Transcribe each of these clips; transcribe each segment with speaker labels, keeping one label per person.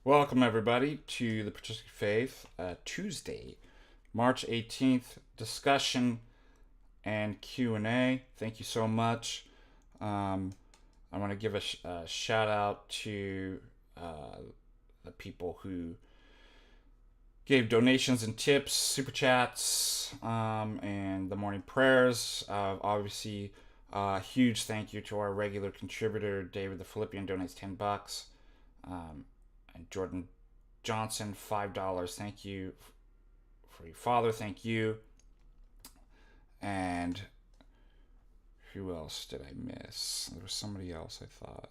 Speaker 1: Welcome, everybody, to the Patristic Faith Tuesday, March 18th discussion and Q&A. Thank you so much. I want to give a shout out to the people who gave donations and tips, super chats, and the morning prayers. Obviously, huge thank you to our regular contributor, David the Philippian, donates $10. And Jordan Johnson, $5. Thank you for your father. Thank you. And who else did I miss? There was somebody else I thought.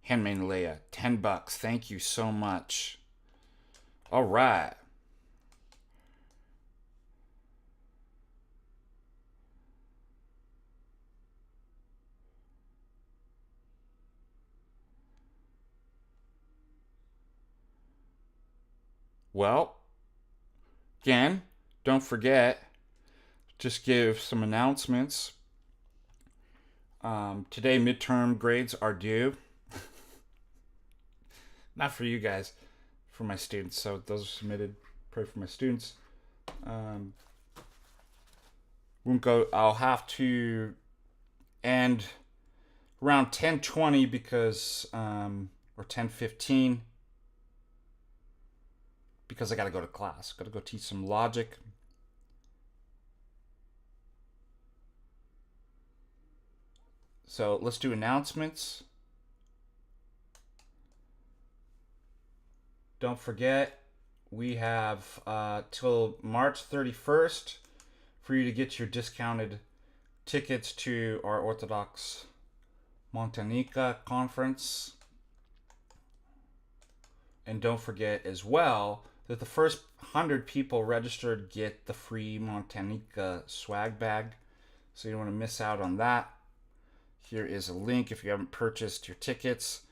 Speaker 1: Handmaid Leia, $10. Thank you so much. All right. Well, again, don't forget, just give some announcements. Today, midterm grades are due. Not for you guys, for my students. So those are submitted. Pray for my students. Won't go. I'll have to end around 10:20 because, or 10:15, because I got to go to class. Got to go teach some logic. So let's do announcements. Don't forget, we have till March 31st for you to get your discounted tickets to our Orthodox MontaNIKA Conference. And don't forget as well that the first 100 people registered get the free MontaNIKA swag bag. So you don't want to miss out on that. Here is a link if you haven't purchased your tickets.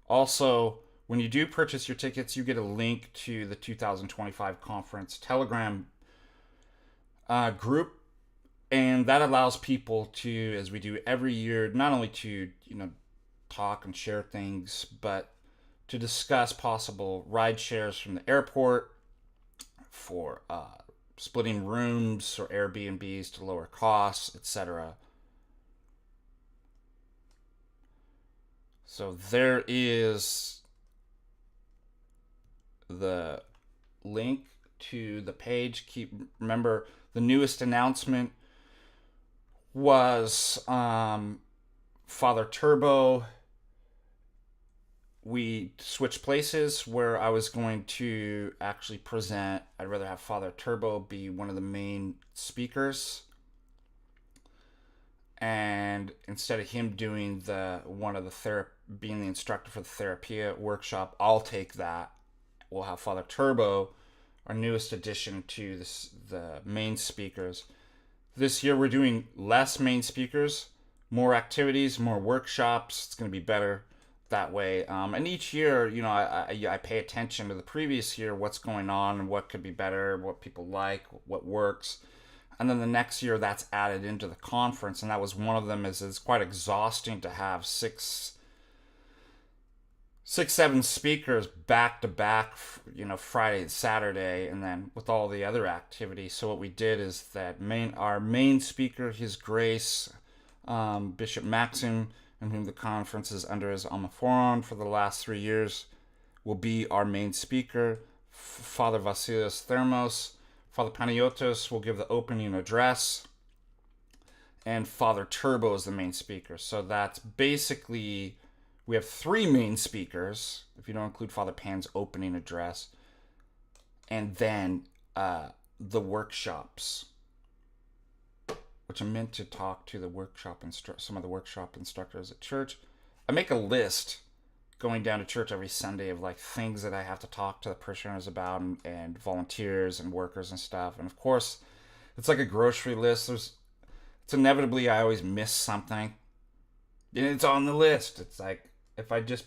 Speaker 1: Also, when you do purchase your tickets, you get a link to the 2025 conference Telegram group. And that allows people to, as we do every year, not only to, talk and share things, but to discuss possible ride shares from the airport for splitting rooms or Airbnbs to lower costs, etc. So there is the link to the page. Remember, the newest announcement was Father Turbo. We switched places where I was going to actually present. I'd rather have Father Turbo be one of the main speakers, and instead of him doing being the instructor for the Therapia workshop, I'll take that. We'll have Father Turbo, our newest addition to the main speakers. This year we're doing less main speakers, more activities, more workshops. It's going to be better that way. And each year, I pay attention to the previous year, what's going on and what could be better, what people like, what works. And then the next year that's added into the conference. And that was one of them. Is it's quite exhausting to have six, 7 speakers back to back, Friday and Saturday, and then with all the other activities. So what we did is that our main speaker, His Grace, Bishop Maxim, and whom the conference is under his Amaphoron for the last 3 years, will be our main speaker. Father Vasilios Thermos, Father Panagiotis will give the opening address, and Father Turbo is the main speaker. So that's basically, we have 3 main speakers, if you don't include Father Pan's opening address, and then the workshops, which I meant to talk to some of the workshop instructors at church. I make a list going down to church every Sunday of things that I have to talk to the parishioners about, and volunteers and workers and stuff. And of course, it's like a grocery list. It's inevitably I always miss something, and it's on the list. It's like, if I just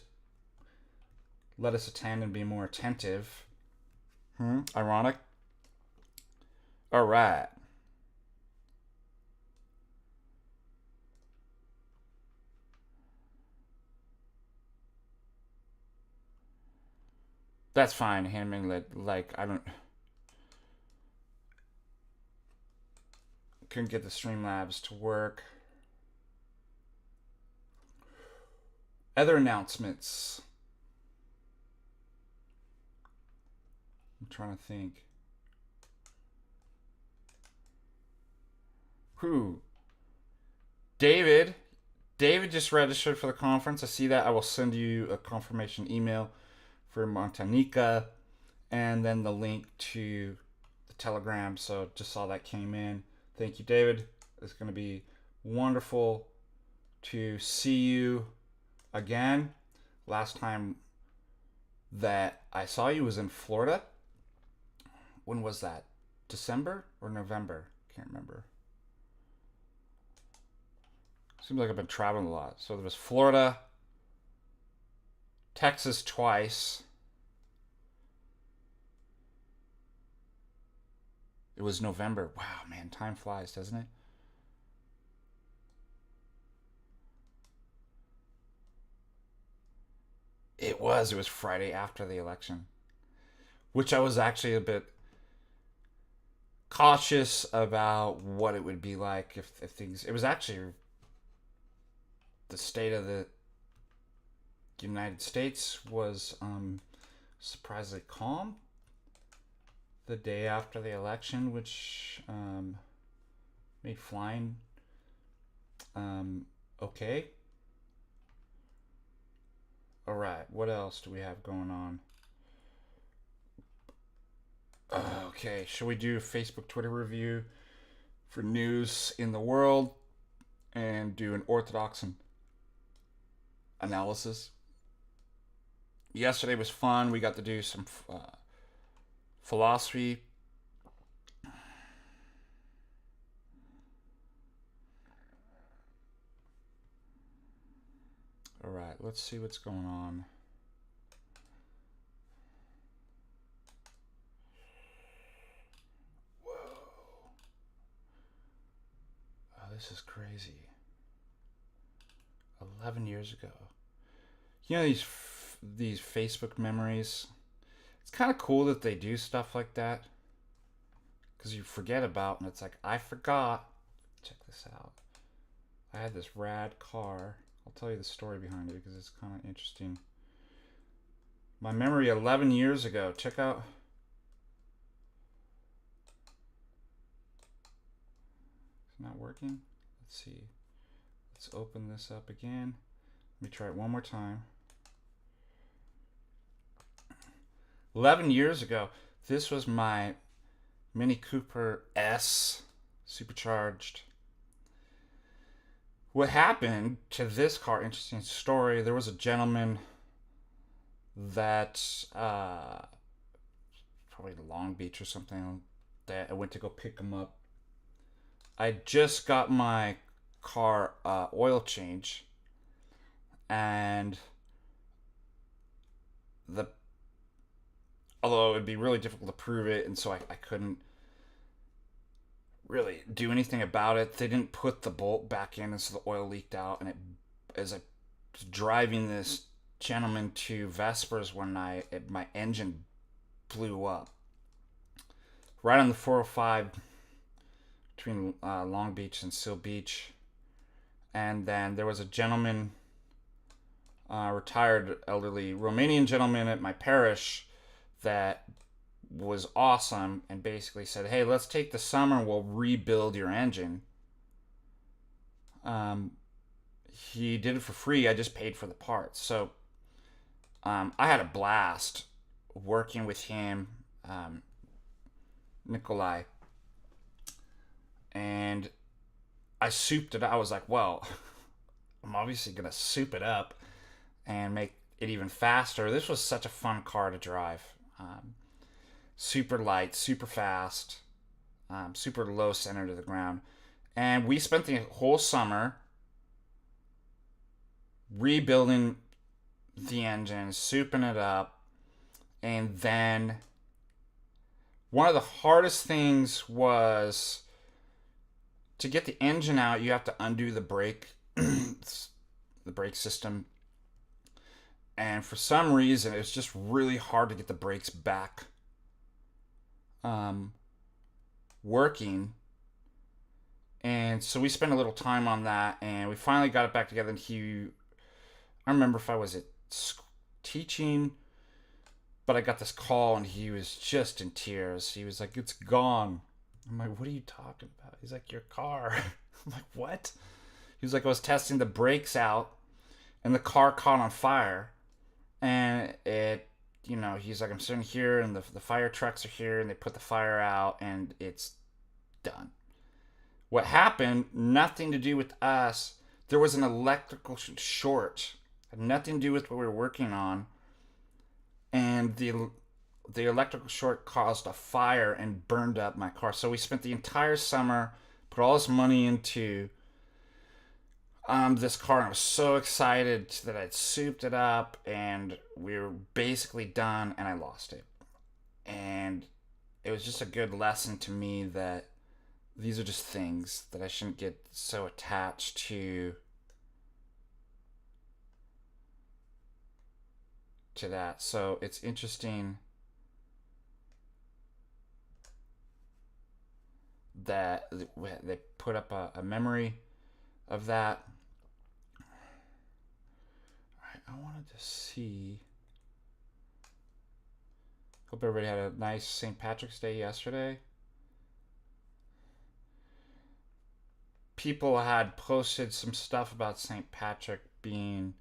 Speaker 1: let us attend and be more attentive. Ironic. All right. That's fine. Handmade like I don't couldn't get the Streamlabs to work. Other announcements. I'm trying to think. Who? David. David just registered for the conference. I see that. I will send you a confirmation email for MontaNIKA and then the link to the Telegram. So just saw that came in. Thank you, David. It's going to be wonderful to see you again. Last time that I saw you was in Florida. When was that? December or November? Can't remember. Seems like I've been traveling a lot. So there was Florida, Texas twice. It was November. Wow, man, time flies, doesn't it? It was Friday after the election, which I was actually a bit cautious about what it would be like if things. It was actually the state of the United States was surprisingly calm the day after the election, which made flying okay. All right, what else do we have going on? Okay, shall we do Facebook, Twitter review for news in the world and do an Orthodox analysis? Yesterday was fun. We got to do some philosophy. All right, let's see what's going on. Whoa. Oh, this is crazy. 11 years ago. You know these Facebook memories? It's kind of cool that they do stuff like that. Because you forget about, and it's like, I forgot. Check this out. I had this rad car. I'll tell you the story behind it because it's kind of interesting. My memory 11 years ago. Check out. It's not working. Let's see. Let's open this up again. Let me try it one more time. 11 years ago, this was my Mini Cooper S supercharged. What happened to this car, interesting story, there was a gentleman that, probably Long Beach or something, that I went to go pick him up. I just got my car oil change, and although it would be really difficult to prove it, and so I couldn't really do anything about it. They didn't put the bolt back in, and so the oil leaked out. And as I was driving this gentleman to Vespers one night, my engine blew up right on the 405 between Long Beach and Seal Beach. And then there was a gentleman, retired elderly Romanian gentleman at my parish that was awesome and basically said, hey, let's take the summer, we'll rebuild your engine. He did it for free. I just paid for the parts. So I had a blast working with him, Nikolai, and I souped it. I was like, well, I'm obviously going to soup it up and make it even faster. This was such a fun car to drive. Super light, super fast, super low center to the ground. And we spent the whole summer rebuilding the engine, souping it up. And then one of the hardest things was to get the engine out, you have to undo the brake, the brake system. And for some reason, it was just really hard to get the brakes back working. And so we spent a little time on that, and we finally got it back together. And I remember if I was at teaching, but I got this call, and he was just in tears. He was like, "It's gone." I'm like, "What are you talking about?" He's like, "Your car." I'm like, "What?" He was like, "I was testing the brakes out, and the car caught on fire, and he's like, I'm sitting here, and the fire trucks are here, and they put the fire out, and it's done." What happened, nothing to do with us. There was an electrical short. Had nothing to do with what we were working on. And the electrical short caused a fire and burned up my car. So we spent the entire summer, put all this money into this car. And I was so excited that I'd souped it up, and we were basically done, and I lost it. And it was just a good lesson to me that these are just things that I shouldn't get so attached to that. So it's interesting that they put up a memory of that. All right, I wanted to see. Hope everybody had a nice St. Patrick's Day yesterday. People had posted some stuff about St. Patrick being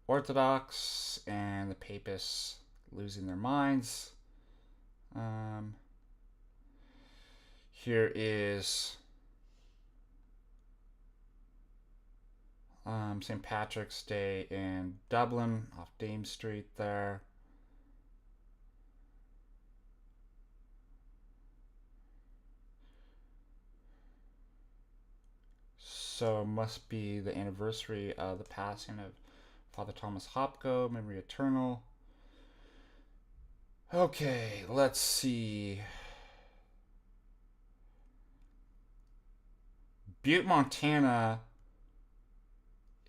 Speaker 1: Orthodox and the papists losing their minds. Here is St. Patrick's Day in Dublin off Dame Street there. So it must be the anniversary of the passing of Father Thomas Hopko, memory eternal. Okay, let's see. Butte, Montana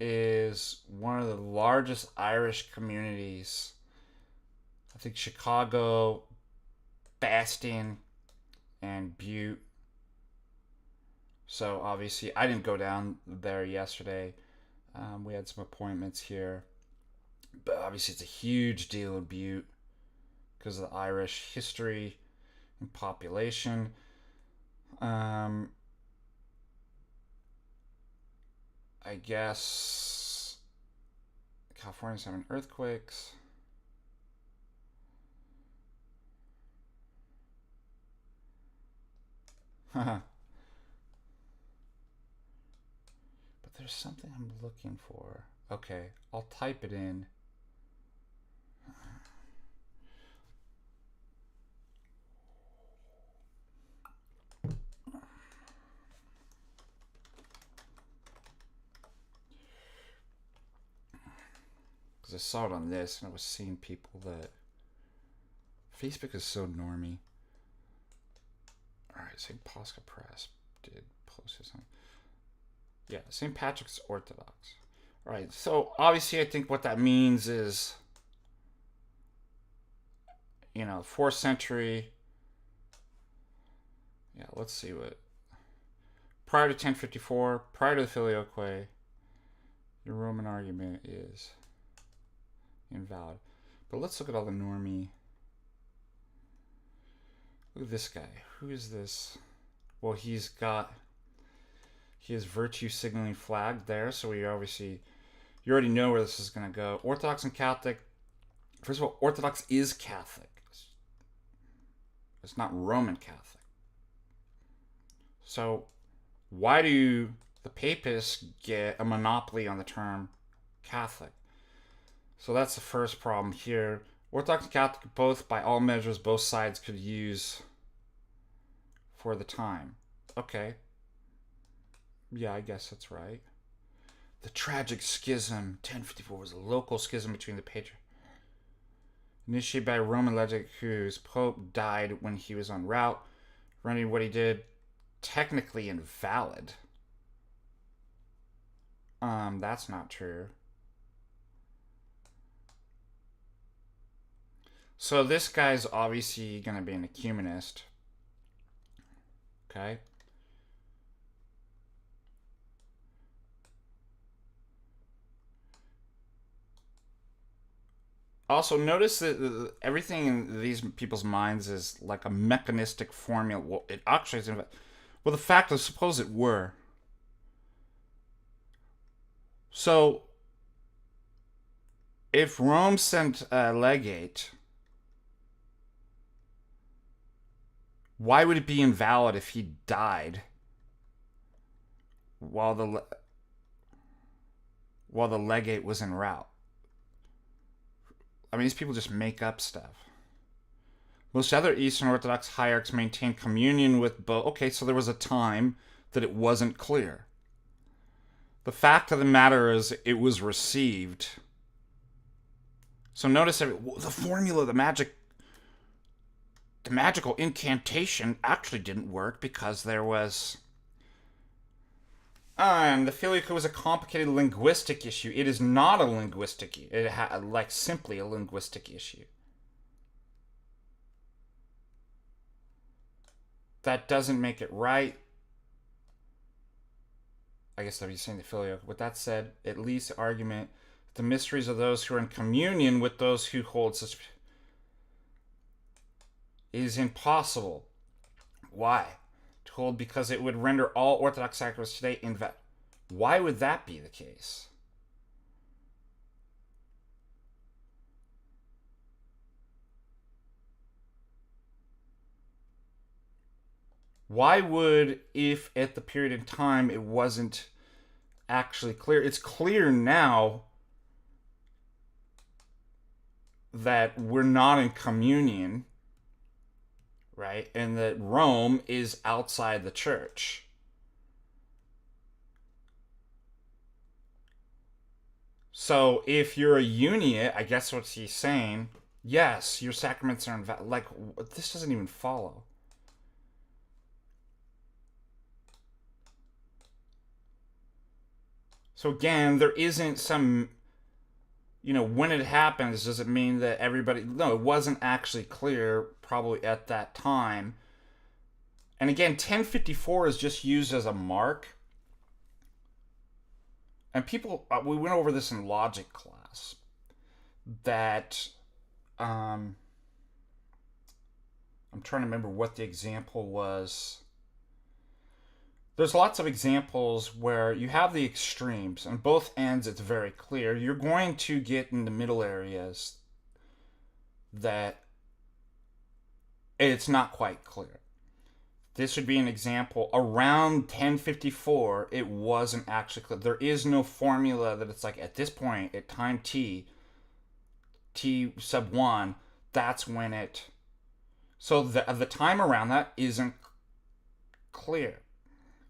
Speaker 1: is one of the largest Irish communities. I think Chicago, Boston, and Butte. So obviously, I didn't go down there yesterday. We had some appointments here. But obviously, it's a huge deal in Butte because of the Irish history and population. I guess California's having earthquakes. But there's something I'm looking for. Okay, I'll type it in. Because I saw it on this, and I was seeing people that Facebook is so normie. Alright, St. Posca Press did post this on. Yeah, St. Patrick's Orthodox. Alright, so obviously I think what that means is, 4th century. Yeah, let's see what. Prior to 1054, prior to the Filioque, your Roman argument is invalid. But let's look at all the normie. Look at this guy. Who is this? Well, he has virtue signaling flag there, so you already know where this is going to go. Orthodox and Catholic. First of all, Orthodox is Catholic. It's not Roman Catholic. So why do the papists get a monopoly on the term Catholic? So that's the first problem here. Orthodox and Catholic, both, by all measures, both sides could use for the time. Okay. Yeah, I guess that's right. The tragic schism, 1054, was a local schism between the patriarchs, initiated by a Roman legate whose pope died when he was en route, rendering what he did technically invalid. That's not true. So this guy's obviously going to be an ecumenist. Okay. Also, notice that everything in these people's minds is like a mechanistic formula. Well, it actually is. Well, the fact is, suppose it were. So, if Rome sent a legate, why would it be invalid if he died while the legate was en route? I mean, these people just make up stuff. Most other Eastern Orthodox hierarchs maintained communion with both. Okay, so there was a time that it wasn't clear. The fact of the matter is, it was received. So notice the formula, the magical incantation actually didn't work because there was. And the Theological was a complicated linguistic issue. It is not a linguistic, simply a linguistic issue. That doesn't make it right. I guess I'd be saying the Theological. With that said, at least argument, the mysteries of those who are in communion with those who hold such is impossible. Why? Told because it would render all Orthodox sacraments today invalid. Why would that be the case? Why would, if at the period in time it wasn't actually clear? It's clear now that we're not in communion, right? And that Rome is outside the church. So if you're a uniate, I guess what he's saying, yes, your sacraments are invalid. Like, this doesn't even follow. So again, there isn't some, when it happens, does it mean that everybody, no, it wasn't actually clear probably at that time. And again, 1054 is just used as a mark. And people, we went over this in logic class, that, I'm trying to remember what the example was. There's lots of examples where you have the extremes. On both ends, it's very clear. You're going to get in the middle areas that it's not quite clear. This would be an example. Around 1054, it wasn't actually clear. There is no formula that it's like, at this point, at time t sub 1, that's when it... So the time around that isn't clear.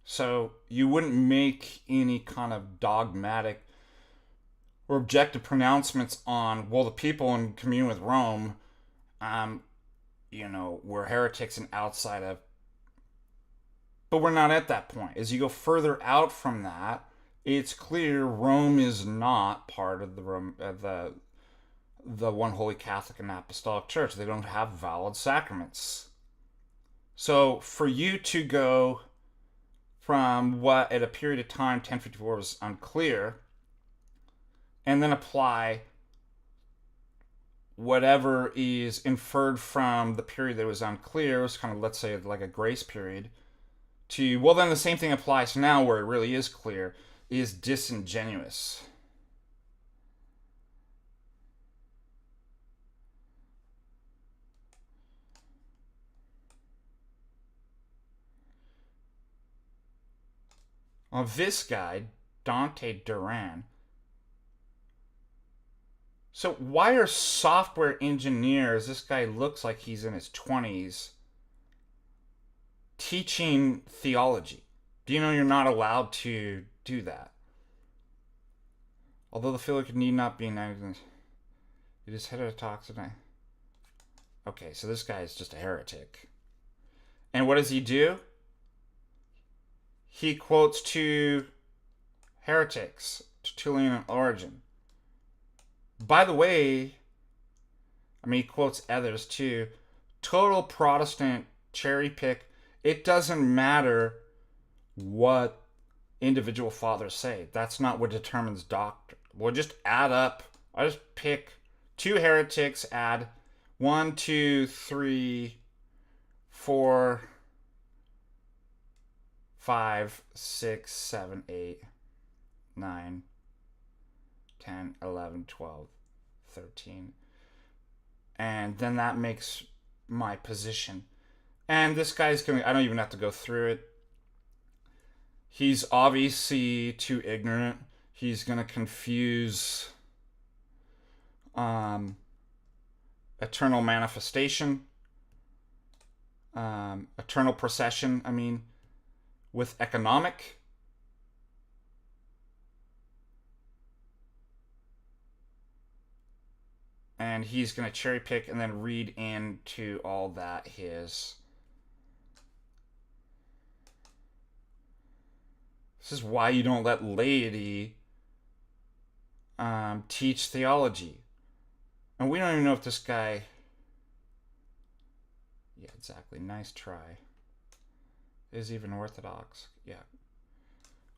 Speaker 1: So you wouldn't make any kind of dogmatic or objective pronouncements on, well, the people in communion with Rome, were heretics and outside of. But we're not at that point. As you go further out from that, it's clear Rome is not part of the one holy Catholic and Apostolic Church. They don't have valid sacraments. So for you to go from what at a period of time 1054 was unclear, and then apply whatever is inferred from the period that was unclear, was kind of, let's say, like a grace period, to, well, then the same thing applies now where it really is clear, is disingenuous. Well, this guy, Dante Duran. So why are software engineers, this guy looks like he's in his 20s, teaching theology? Do you know you're not allowed to do that? Although the Theological need not be united, it is heterodox. Okay, so this guy is just a heretic. And what does he do? He quotes two heretics, Tertullian and Origen. By the way, I mean, he quotes others too. Total Protestant cherry pick. It doesn't matter what individual fathers say. That's not what determines doctrine. We'll just add up. I just pick two heretics, add 1, 2, 3, 4, 5, 6, 7, 8, 9, 10, 11, 12, 13. And then that makes my position. And this guy's going to, I don't even have to go through it. He's obviously too ignorant. He's going to confuse eternal manifestation, eternal procession, with economic. And he's going to cherry pick and then read into all that his... This is why you don't let laity teach theology. And we don't even know if this guy... Yeah, exactly. Nice try. Is even Orthodox. Yeah.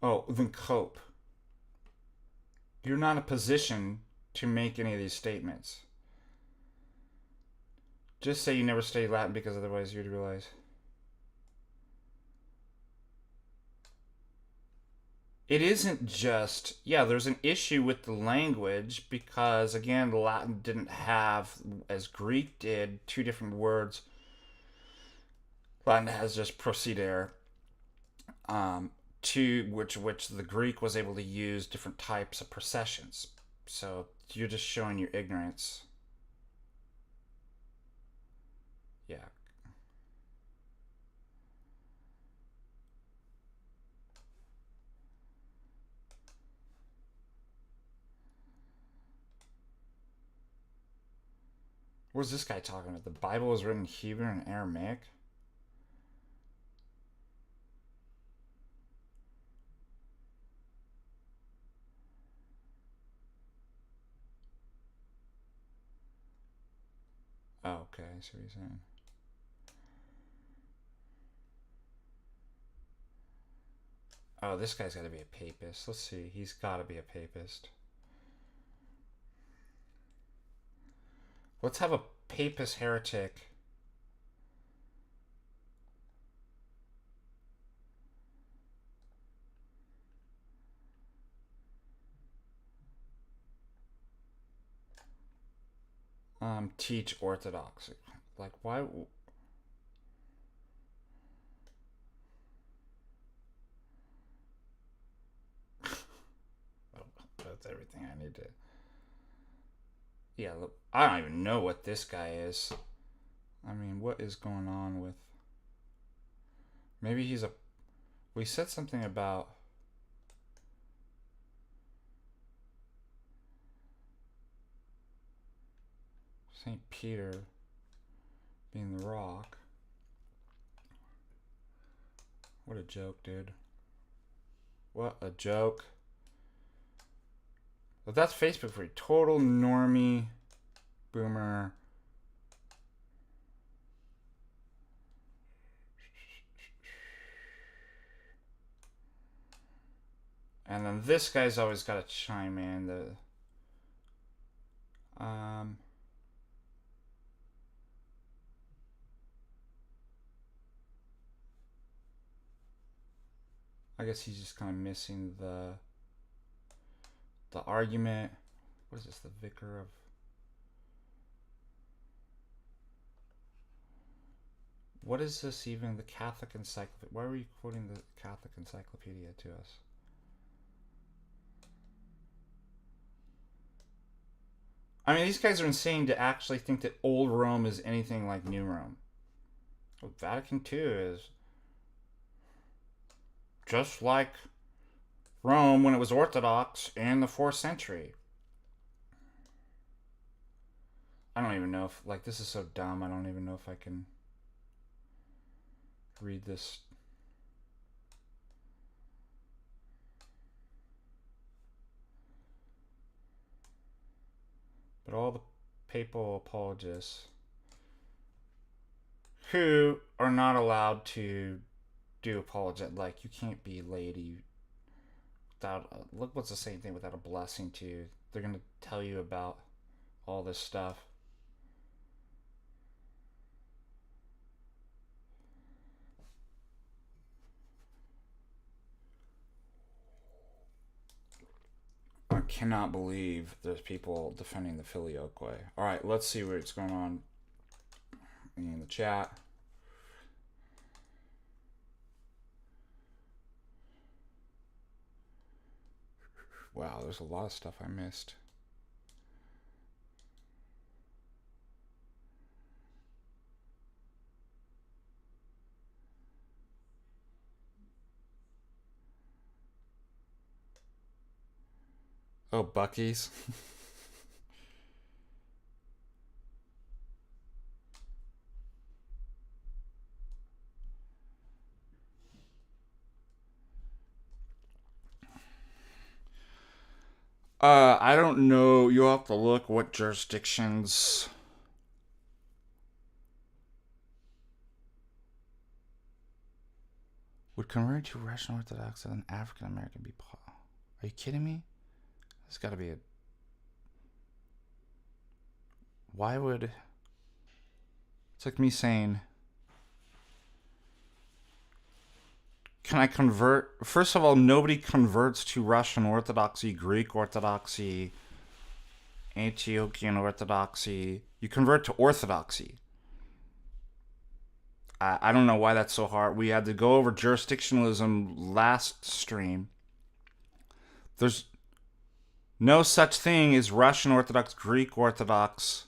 Speaker 1: Oh, then cope. You're not in a position to make any of these statements. Just say you never studied Latin, because otherwise you'd realize... It isn't just, there's an issue with the language because, again, Latin didn't have, as Greek did, two different words. Latin has just procedere, to which the Greek was able to use different types of processions. So you're just showing your ignorance. Yeah. What's this guy talking about? The Bible was written in Hebrew and Aramaic? Oh, okay, I see what you're saying. Oh, this guy's got to be a papist. Let's see. He's got to be a papist. Let's have a papist heretic. Teach Orthodoxy. Like, why? That's everything I need to... Yeah, look, I don't even know what this guy is. I mean, what is going on with... Maybe he's a... We said something about... St. Peter being the rock. What a joke, dude. What a joke. But that's Facebook for you. Total normie boomer. And then this guy's always got to chime in. I guess he's just kind of missing the argument. What is this? The vicar of... What is this even? The Catholic Encyclopedia. Why were you quoting the Catholic Encyclopedia to us? I mean, these guys are insane to actually think that Old Rome is anything like New Rome. Well, Vatican II is just like Rome when it was Orthodox in the 4th century. I don't even know if... Like, this is so dumb. I don't even know if I can read this. But all the papal apologists who are not allowed to do apologet. Like, you can't be laity without, look, what's the same thing without a blessing too. They're going to tell you about all this stuff. I cannot believe there's people defending the Filioque. Alright, let's see what's going on in the chat. Wow, there's a lot of stuff I missed. Oh, Buc-ee's. I don't know. You'll have to look what jurisdictions. Would converting to Russian Orthodox and African American be possible? Are you kidding me? There's got to be a. Why would. It's like me saying. Can I convert? First of all, nobody converts to Russian Orthodoxy, Greek Orthodoxy, Antiochian Orthodoxy. You convert to Orthodoxy. I don't know why that's so hard. We had to go over jurisdictionalism last stream. There's no such thing as Russian Orthodox, Greek Orthodox,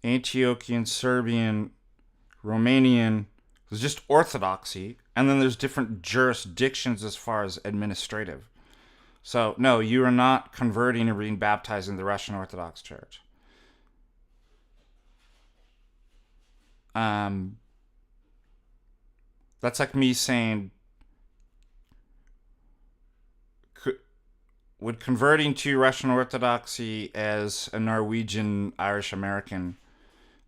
Speaker 1: Antiochian, Serbian, Romanian. There's just Orthodoxy. And then there's different jurisdictions as far as administrative. So, no, you are not converting or being baptized in the Russian Orthodox Church. That's like me saying, would converting to Russian Orthodoxy as a Norwegian Irish American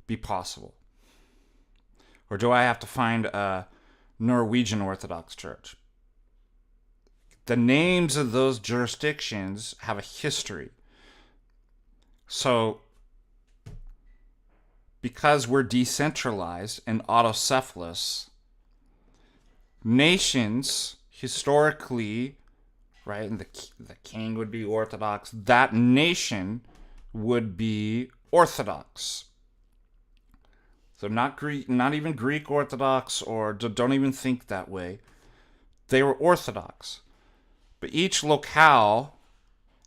Speaker 1: be possible? Or do I have to find a Norwegian Orthodox Church? The names of those jurisdictions have a history. So, because we're decentralized and autocephalous, nations historically, right, and the king would be Orthodox, that nation would be Orthodox. So not Greek, not even Greek Orthodox, or don't even think that way. They were Orthodox. But each locale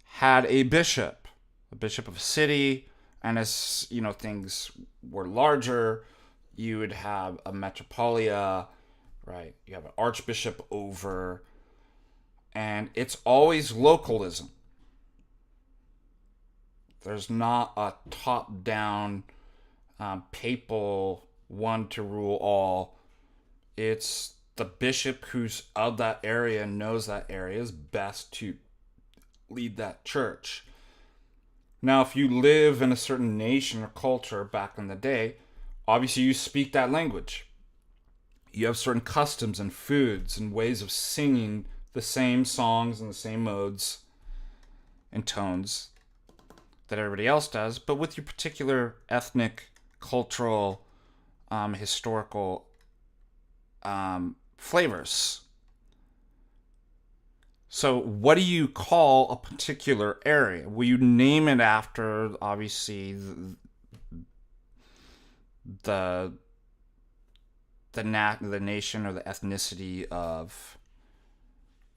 Speaker 1: had a bishop of a city, and as things were larger, you would have a metropolia, right? You have an archbishop over, and it's always localism. There's not a top-down papal one to rule all. It's the bishop who's of that area and knows that area is best to lead that church. Now, if you live in a certain nation or culture back in the day, obviously you speak that language. You have certain customs and foods and ways of singing the same songs and the same modes and tones that everybody else does, but with your particular ethnic, cultural, historical flavors. So what do you call a particular area? Will you name it after, obviously, the nation or the ethnicity of,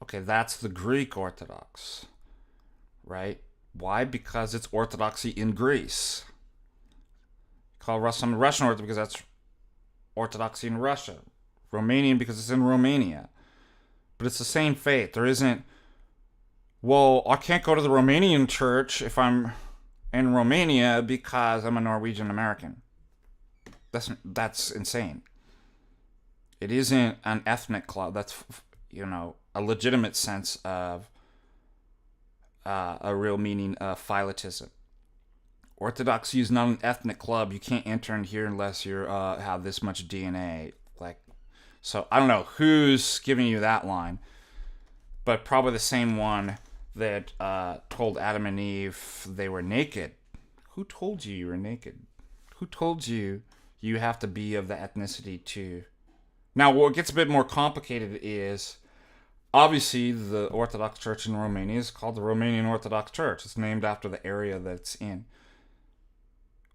Speaker 1: okay, that's the Greek Orthodox, right? Why? Because it's Orthodoxy in Greece. Call Russian Orthodox because that's Orthodoxy in Russia. Romanian because it's in Romania. But it's the same faith. There isn't, well, I can't go to the Romanian church if I'm in Romania because I'm a Norwegian American. That's insane. It isn't an ethnic club. That's, a legitimate sense of a real meaning of phyllotism. Orthodoxy is not an ethnic club. You can't enter in here unless you have this much DNA. Like, so I don't know who's giving you that line, but probably the same one that told Adam and Eve they were naked. Who told you were naked? Who told you you have to be of the ethnicity too? Now, what gets a bit more complicated is, obviously, the Orthodox Church in Romania is called the Romanian Orthodox Church. It's named after the area that it's in.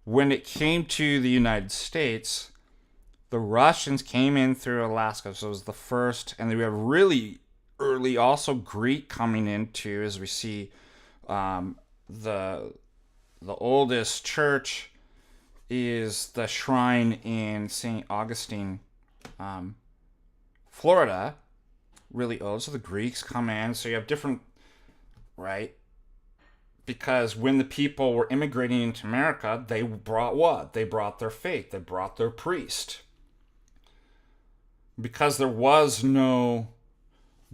Speaker 1: When it came to the United States, the Russians came in through Alaska, so it was the first, and we have really early also Greek coming in too, as we see the oldest church is the shrine in St. Augustine, Florida, really old. So the Greeks come in, so you have different, right? Because when the people were immigrating into America, they brought what? They brought their faith. They brought their priest. Because there was no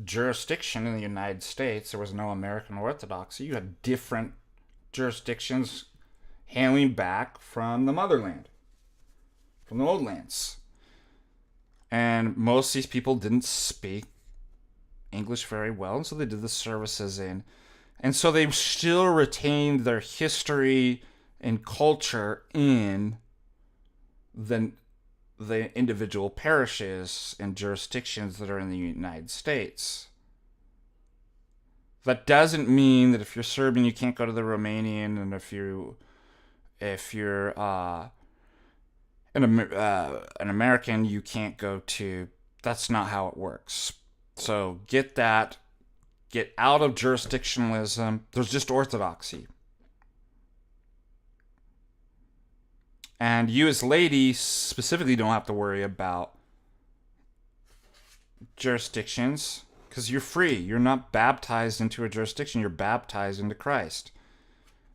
Speaker 1: jurisdiction in the United States, there was no American Orthodoxy, you had different jurisdictions hailing back from the motherland, from the old lands. And most of these people didn't speak English very well, and so they did the services in. And so they still retained their history and culture in the individual parishes and jurisdictions that are in the United States. That doesn't mean that if you're Serbian, you can't go to the Romanian, and if you're an American, you can't go to. That's not how it works. So get that. Get out of jurisdictionalism. There's just orthodoxy. And you as ladies specifically don't have to worry about jurisdictions because you're free. You're not baptized into a jurisdiction. You're baptized into Christ,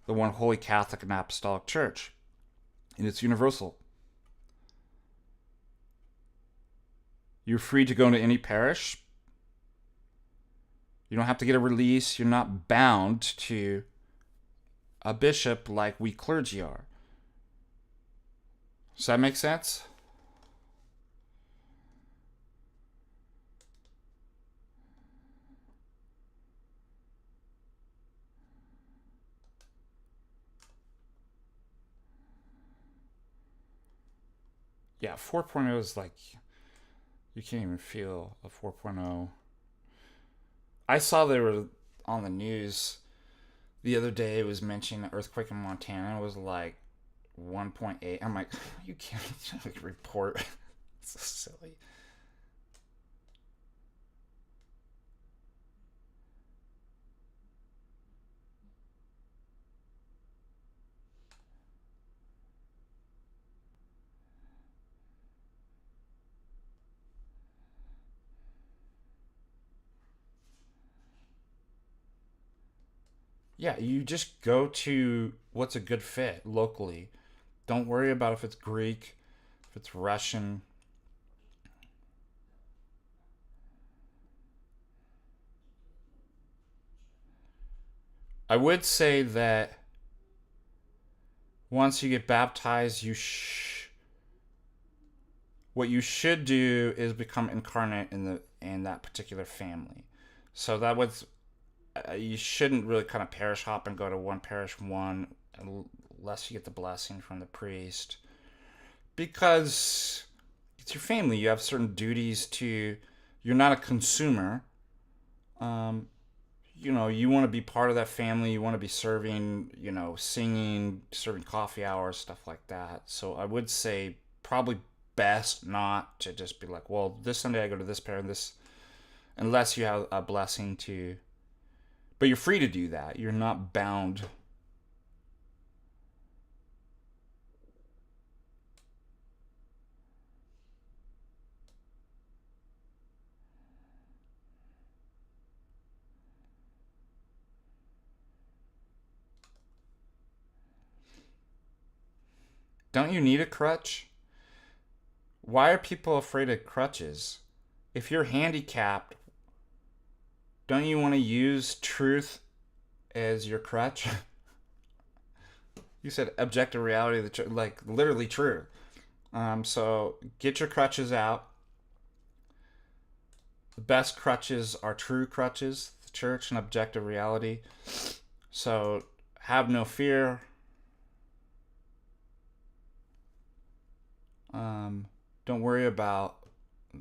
Speaker 1: the one holy Catholic and Apostolic Church. And it's universal. You're free to go into any parish. You don't have to get a release. You're not bound to a bishop like we clergy are. Does that make sense? Yeah, 4.0 is like, you can't even feel a 4.0. I saw they were on the news the other day. It was mentioning an earthquake in Montana. It was like 1.8. I'm like, you can't report. It's so silly. Yeah, you just go to what's a good fit locally. Don't worry about if it's Greek, if it's Russian. I would say that once you get baptized, what you should do is become incarnate in that particular family. So that was you shouldn't really kind of parish hop and go to one parish unless you get the blessing from the priest, because it's your family. You have certain duties to. You're not a consumer. Um, you want to be part of that family. You want to be serving, singing, serving coffee hours, stuff like that. So I would say probably best not to just be like, well, this Sunday I go to this parish, this, unless you have a blessing to. But you're free to do that. You're not bound. Don't you need a crutch? Why are people afraid of crutches? If you're handicapped, don't you want to use truth as your crutch? You said objective reality, like literally true. So get your crutches out. The best crutches are true crutches, the church and objective reality. So have no fear. Don't worry about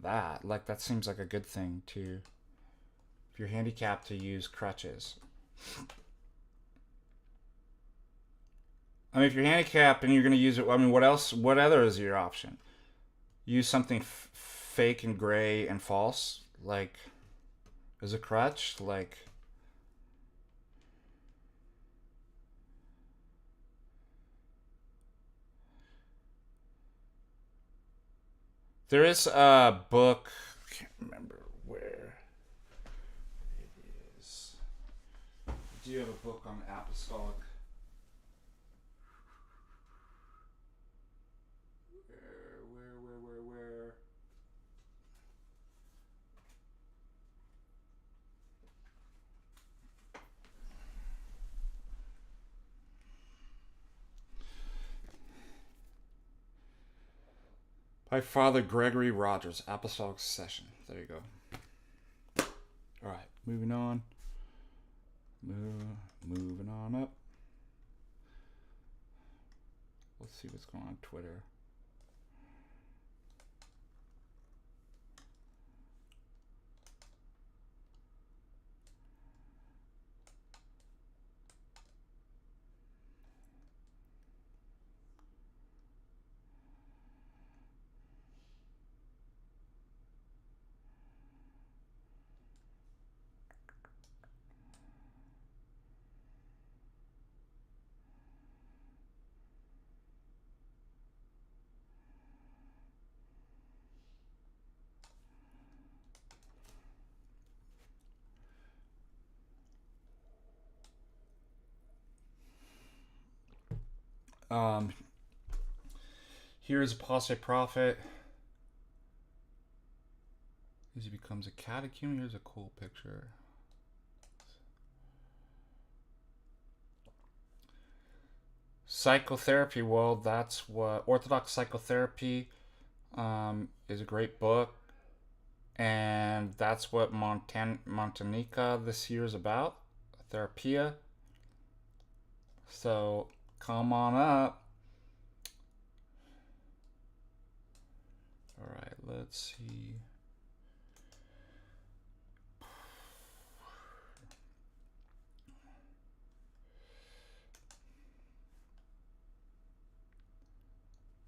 Speaker 1: that. Like, that seems like a good thing to, if you're handicapped, to use crutches. I mean, if you're handicapped and you're going to use it, I mean, what else? What other is your option? Use something fake and gray and false, like as a crutch, like. There is a book. I can't remember where it is. Do you have a book on apostolic? Where? By Father Gregory Rogers, Apostolic Succession. There you go. All right, moving on. Moving on up. Let's see what's going on Twitter. Here's apostate prophet as he becomes a catechumen. Here's a cool picture. Psychotherapy. Well, that's what Orthodox psychotherapy is a great book, and that's what MontaNIKA this year is about. Therapia. So come on up. All right, let's see.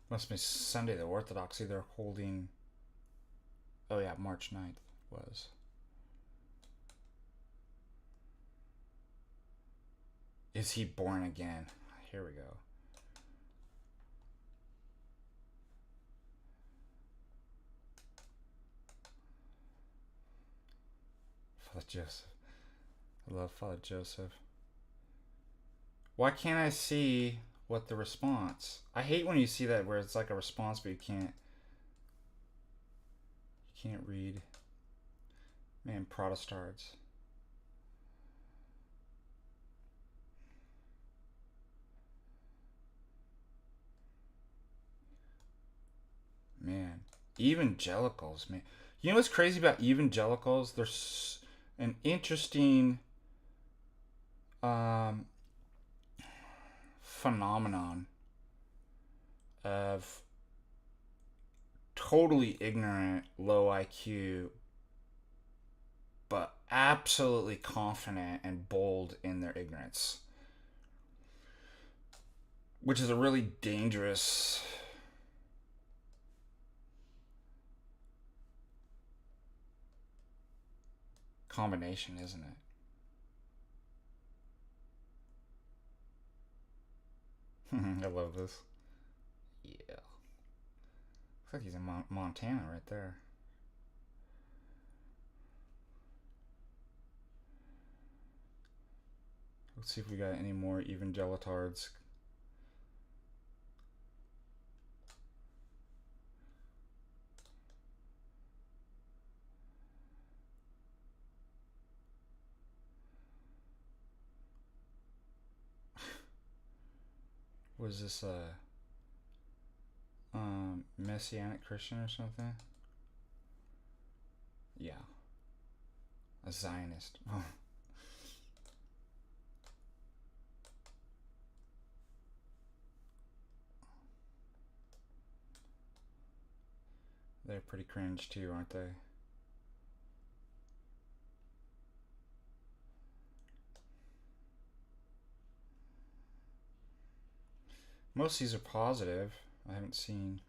Speaker 1: Must be Sunday, the Orthodoxy. They're holding. Oh, yeah, March 9th was. Is he born again? Here we go. Father Joseph. I love Father Joseph. Why can't I see what the response? I hate when you see that where it's like a response but you can't read. Man, Protestards. Man, evangelicals, man. You know what's crazy about evangelicals? There's an interesting phenomenon of totally ignorant, low IQ, but absolutely confident and bold in their ignorance, which is a really dangerous combination, isn't it? I love this. Yeah. Looks like he's in Montana right there. Let's see if we got any more evangelitards. Was this a Messianic Christian or something? Yeah. A Zionist. They're pretty cringe too, aren't they? Most of these are positive. I haven't seen.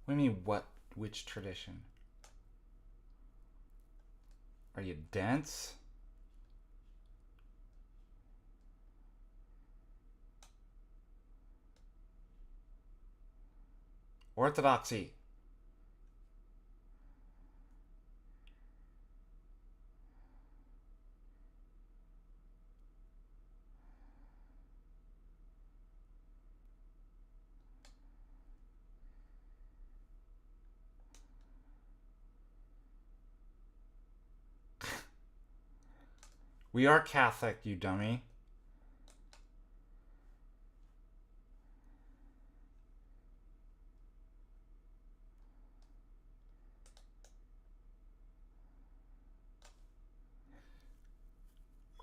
Speaker 1: What do you mean, what? Which tradition? Are you dense? Orthodoxy. We are Catholic, you dummy.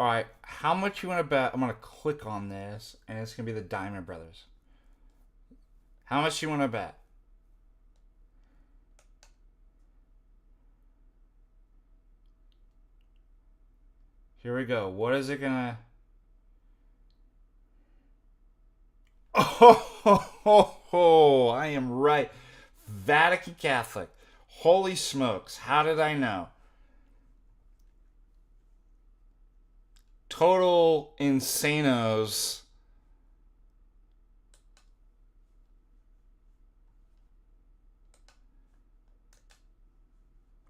Speaker 1: Alright, how much you want to bet? I'm going to click on this, and it's going to be the Diamond Brothers. How much you want to bet? Here we go. What is it going to... Oh, I am right. Vatican Catholic. Holy smokes. How did I know? Total insanos.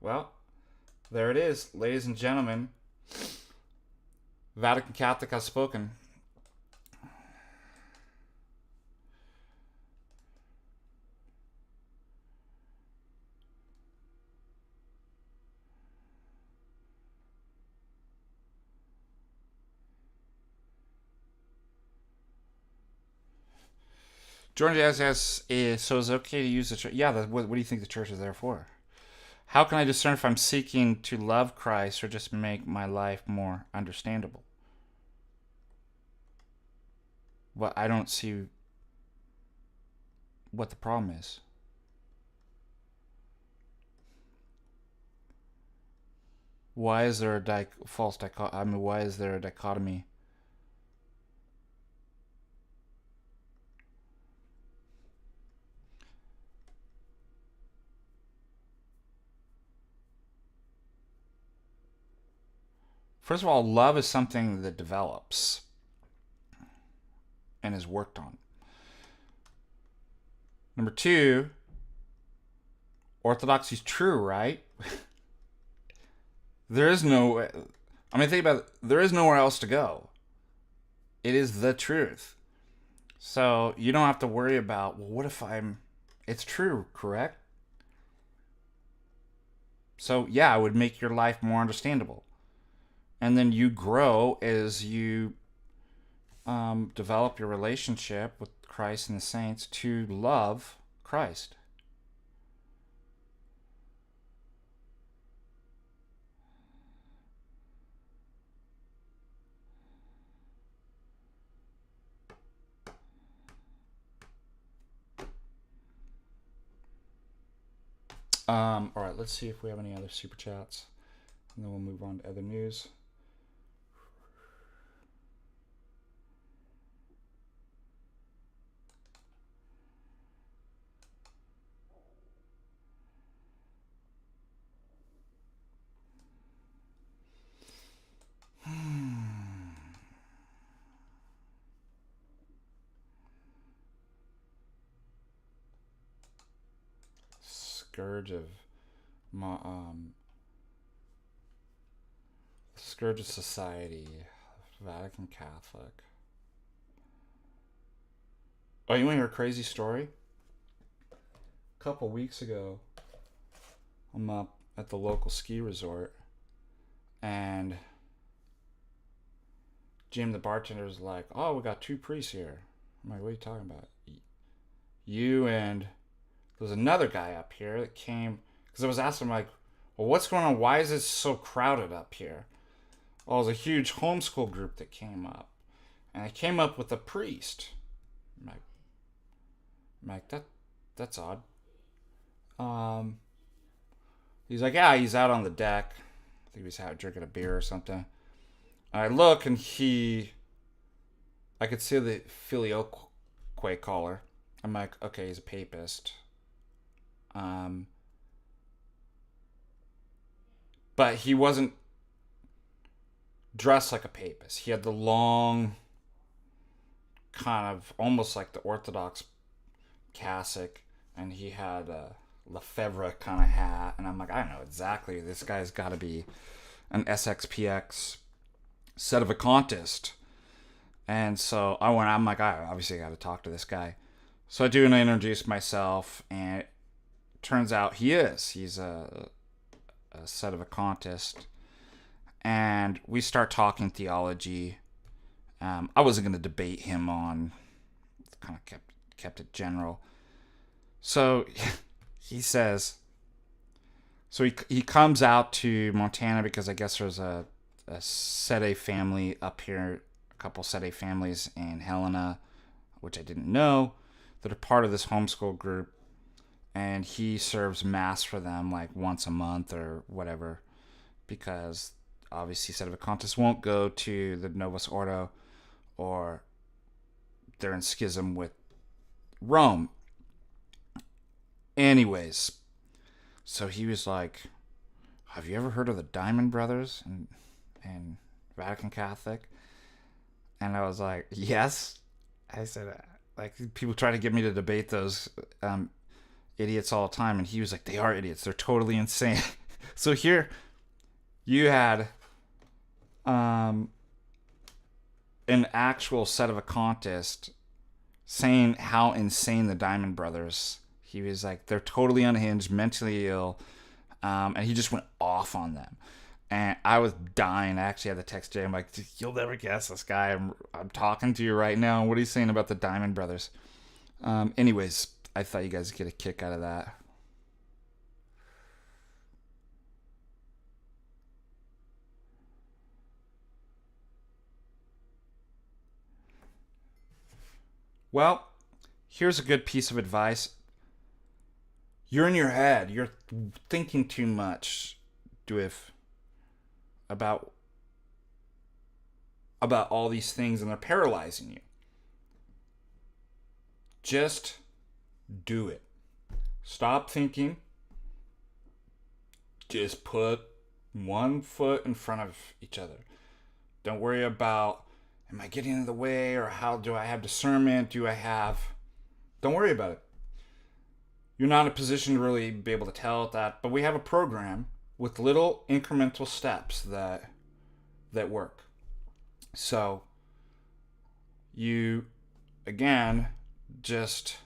Speaker 1: Well, there it is, ladies and gentlemen. Vatican Catholic has spoken. Jordan asks, so is it okay to use the church? Yeah, what do you think the church is there for? How can I discern if I'm seeking to love Christ or just make my life more understandable? Well, I don't see what the problem is. Why is there a false dichotomy? I mean, why is there a dichotomy? First of all, love is something that develops and is worked on. Number two, Orthodoxy is true, right? There is no... I mean, think about it. There is nowhere else to go. It is the truth. So you don't have to worry about, well, what if I'm... It's true, correct? So, yeah, it would make your life more understandable. And then you grow as you develop your relationship with Christ and the saints to love Christ. All right, let's see if we have any other super chats, and then we'll move on to other news. Scourge of Scourge of society. Vatican Catholic. Oh, you want to hear a crazy story? A couple weeks ago, I'm up at the local ski resort, and Jim, the bartender, is like, "Oh, we got 2 priests here." I'm like, "What are you talking about?" You and there's another guy up here that came, because I was asking him, like, "Well, what's going on? Why is it so crowded up here?" Well, it was a huge homeschool group that came up, and they came up with a priest. I'm like, that's odd. Um, he's like, "Yeah, he's out on the deck. I think he was out drinking a beer or something." And I look, and I could see the filioque collar. I'm like, okay, he's a papist. Um, but he wasn't dressed like a papist. He had the long, kind of almost like the Orthodox cassock, and he had a Lefebvre kind of hat. And I'm like, I know exactly. This guy's got to be an SXPX sedevacantist. And so I'm like, I obviously got to talk to this guy. So I do, and I introduce myself, and it turns out he's a sedevacantist. And we start talking theology. I wasn't going to debate him on, kind of kept it general. So he says, so he comes out to Montana because I guess there's a Sede family up here, a couple Sede families in Helena, which I didn't know, that are part of this homeschool group. And he serves mass for them like once a month or whatever, because obviously sedevacantists won't go to the Novus Ordo, or they're in schism with Rome. Anyways, so he was like, "Have you ever heard of the Diamond Brothers and Vatican Catholic?" And I was like, "Yes." I said, like, people try to get me to debate those idiots all the time, and he was like, "They are idiots. They're totally insane." So here you had an actual sedevacantist saying how insane the Diamond Brothers. He was like, they're totally unhinged, mentally ill, and he just went off on them. And I was dying. I actually had to text Jay. I'm like, "You'll never guess this guy. I'm talking to you right now. What are you saying about the Diamond Brothers?" Anyways, I thought you guys would get a kick out of that. Well, here's a good piece of advice. You're in your head. You're thinking too much, Dwiff, about all these things, and they're paralyzing you. Just do it. Stop thinking. Just put one foot in front of each other. Don't worry about, am I getting in the way, or how do I have discernment? Don't worry about it. You're not in a position to really be able to tell that, but we have a program with little incremental steps that work. So you, again, just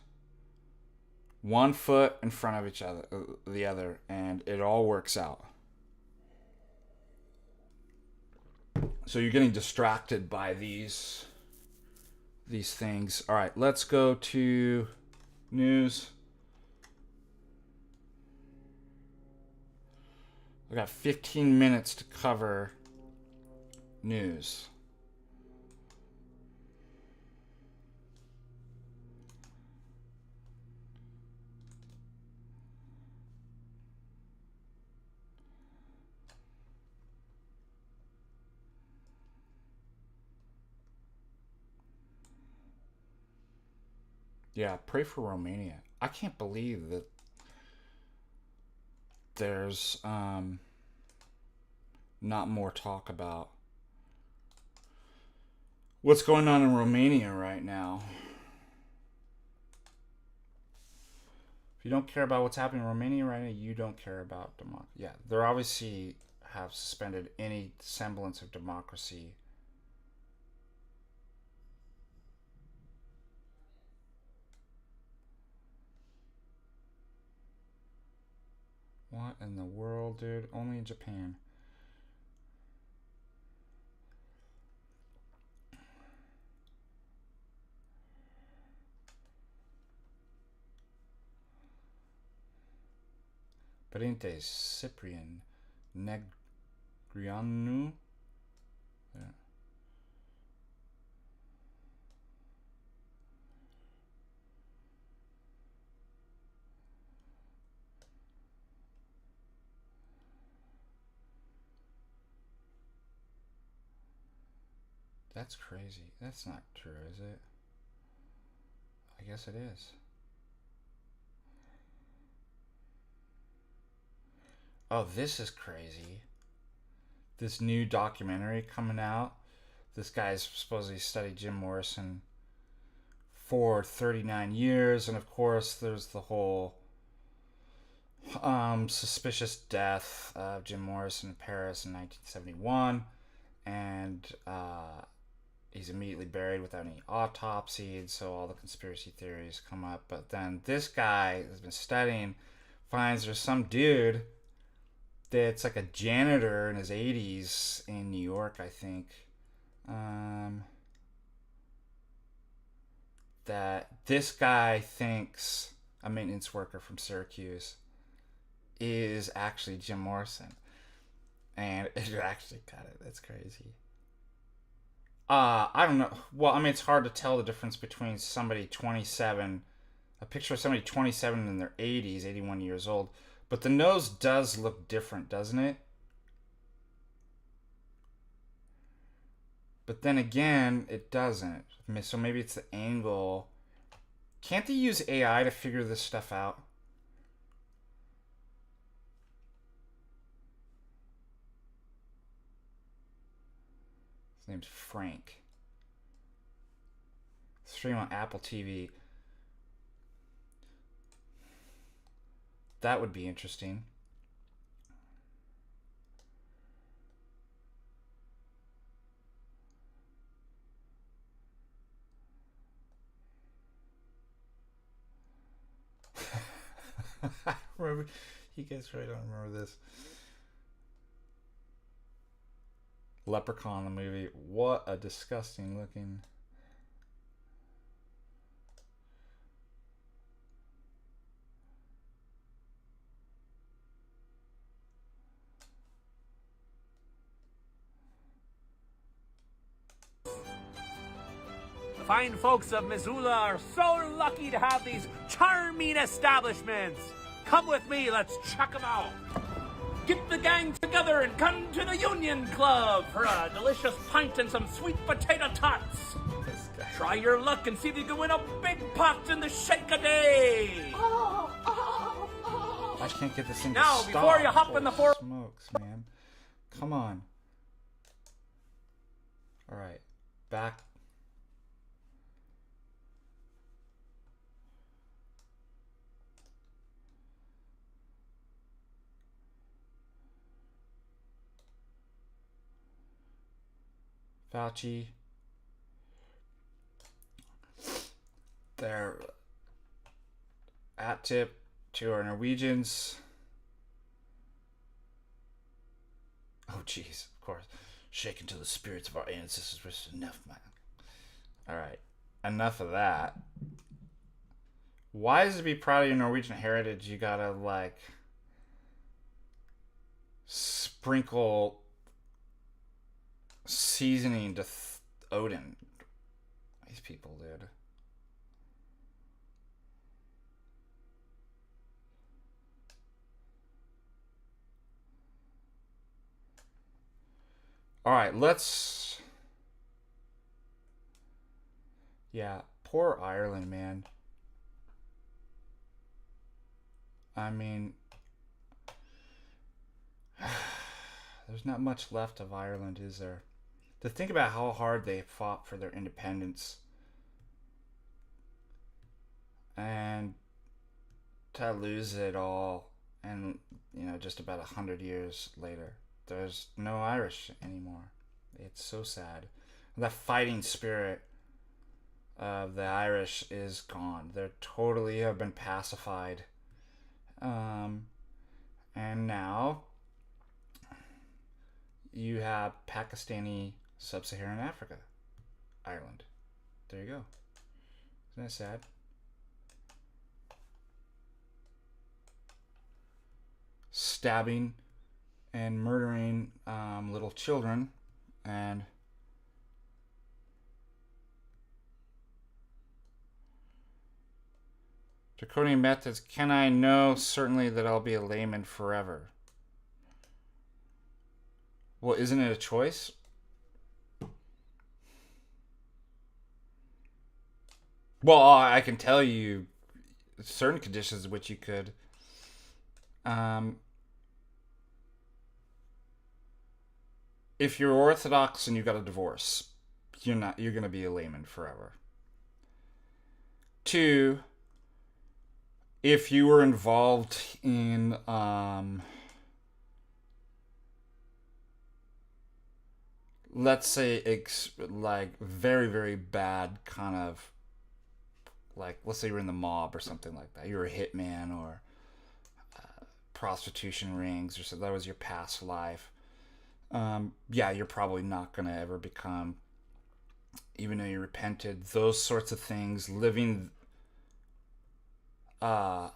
Speaker 1: one foot in front of the other, and it all works out. So you're getting distracted by these things. All right, let's go to news. I got 15 minutes to cover news. Yeah, pray for Romania. I can't believe that there's not more talk about what's going on in Romania right now. If you don't care about what's happening in Romania right now, you don't care about democracy. Yeah, they're obviously have suspended any semblance of democracy dude. Only in Japan. Parente Cyprian Negrianu. Yeah. That's crazy. That's not true, is it? I guess it is. Oh, this is crazy. This new documentary coming out. This guy's supposedly studied Jim Morrison for 39 years, and of course there's the whole suspicious death of Jim Morrison in Paris in 1971, and he's immediately buried without any autopsy, and so all the conspiracy theories come up. But then this guy has been studying, finds there's some dude that's like a janitor in his 80s in New York, I think. That this guy thinks a maintenance worker from Syracuse is actually Jim Morrison. And it actually got it. That's crazy. I don't know. Well, I mean, it's hard to tell the difference between somebody 27, a picture of somebody 27 in their 80s, 81 years old. But the nose does look different, doesn't it? But then again, it doesn't. So maybe it's the angle. Can't they use AI to figure this stuff out? His name's Frank. Stream on Apple TV. That would be interesting. I remember. You guys probably don't remember this. Leprechaun, the movie. What a disgusting looking.
Speaker 2: The fine folks of Missoula are so lucky to have these charming establishments. Come with me, let's check them out. Get the gang together and come to the Union Club for a delicious pint and some sweet potato tots. Try your luck and see if you can win a big pot in the shake-a-day.
Speaker 1: I can't get this thing to
Speaker 2: Now,
Speaker 1: stop.
Speaker 2: before you hop in the four...
Speaker 1: Smokes, man. Come on. Alright. Back. Fauci. They're at tip to our Norwegians. Oh, jeez, of course. Shaken to the spirits of our ancestors was enough, man. Alright, enough of that. Why is it to be proud of your Norwegian heritage, you gotta, like, sprinkle seasoning to Odin? These people did. Alright, let's... Yeah, poor Ireland, man. I mean... There's not much left of Ireland, is there? To think about how hard they fought for their independence. And to lose it all, and, you know, just about 100 years later. There's no Irish anymore. It's so sad. That fighting spirit of the Irish is gone. They totally have been pacified. And now you have Pakistani, Sub-Saharan Africa, Ireland. There you go. Isn't that sad? Stabbing and murdering little children, and draconian methods. Can I know certainly that I'll be a layman forever? Well, isn't it a choice? Well, I can tell you certain conditions in which you could. If you're Orthodox and you got a divorce, you're going to be a layman forever. 2, if you were involved in let's say like very, very bad kind of, like, let's say you're in the mob or something like that. You're a hitman or prostitution rings, or so that was your past life. Yeah, you're probably not going to ever become, even though you repented, those sorts of things, living that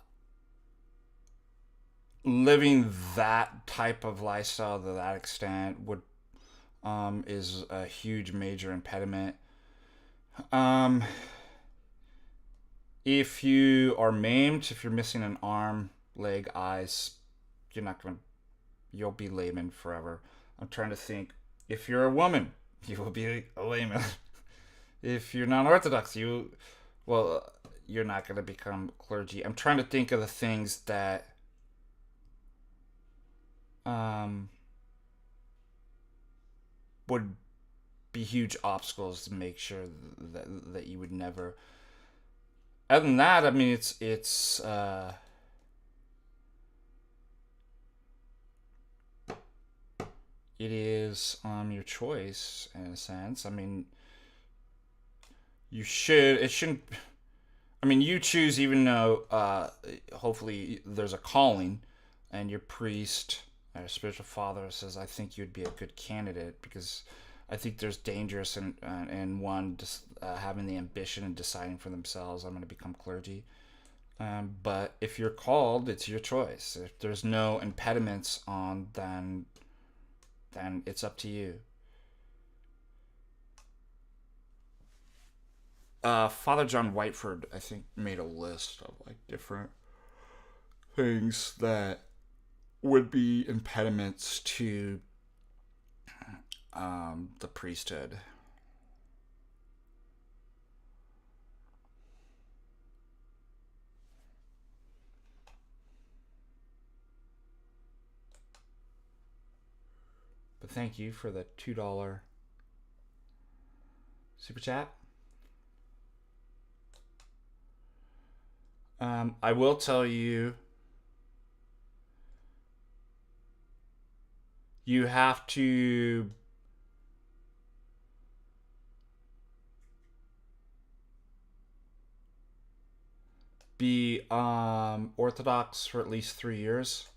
Speaker 1: type of lifestyle to that extent would is a huge major impediment. If you are maimed, if you're missing an arm, leg, eyes, you'll be layman forever. I'm trying to think. If you're a woman, you will be a layman. If you're non-Orthodox, you're not going to become clergy. I'm trying to think of the things that would be huge obstacles to make sure that you would never. Other than that, I mean, it's it is your choice in a sense. I mean, it shouldn't. I mean, you choose, even though hopefully there's a calling, and your priest or spiritual father says, I think you'd be a good candidate, because I think there's dangers in one just having the ambition and deciding for themselves, I'm going to become clergy. But if you're called, it's your choice. If there's no impediments on, then it's up to you. Father John Whiteford, I think, made a list of like different things that would be impediments to the priesthood. But thank you for the $2 super chat. I will tell you, you have to be Orthodox for at least 3 years.